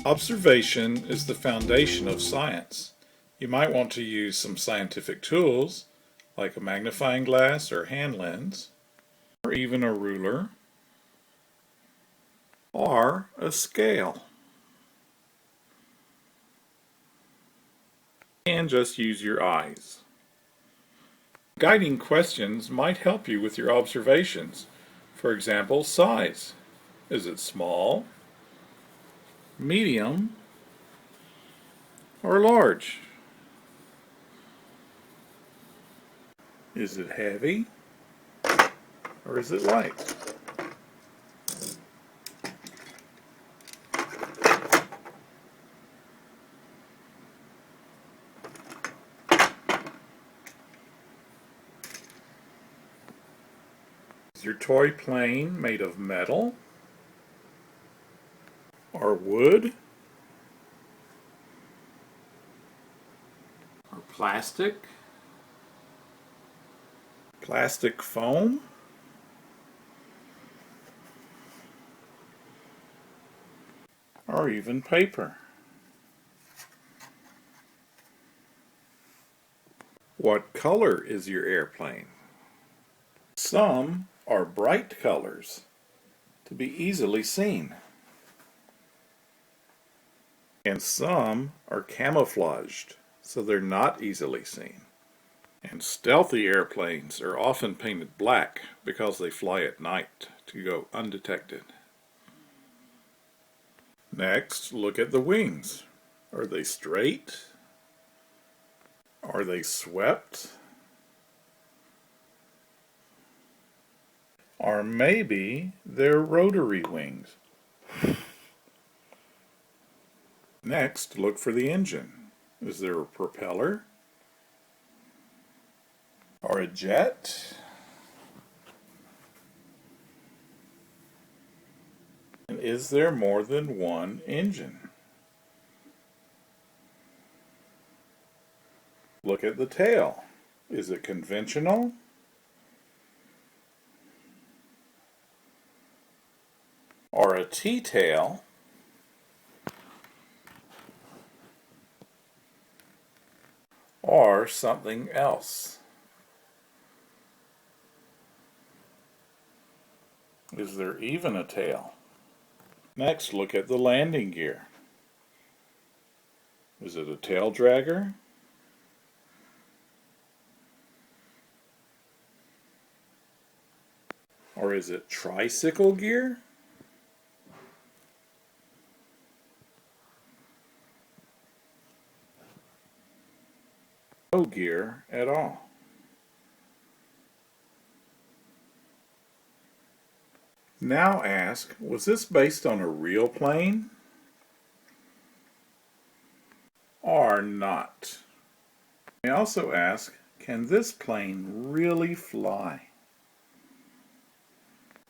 Observation is the foundation of science. You might want to use some scientific tools, like a magnifying glass or hand lens, or even a ruler, or a scale. And just use your eyes. Guiding questions might help you with your observations. For example, size. Is it small, medium, or large? Is it heavy, or is it light? Is your toy plane made of metal, or wood, or plastic foam, or even paper? What color is your airplane? Some are bright colors to be easily seen, and some are camouflaged so they're not easily seen. And stealthy airplanes are often painted black because they fly at night to go undetected. Next, look at the wings. Are they straight? Are they swept? Or maybe they're rotary wings. Next, look for the engine. Is there a propeller? Or a jet? And is there more than one engine? Look at the tail. Is it conventional? Or a T-tail? Or something else? Is there even a tail? Next, look at the landing gear. Is it a tail dragger? Or is it tricycle gear? No gear at all. Now ask, was this based on a real plane or not? You may also ask, can this plane really fly?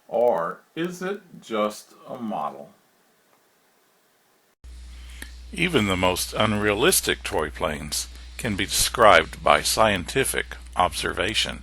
Or is it just a model? Even the most unrealistic toy planes can be described by scientific observation.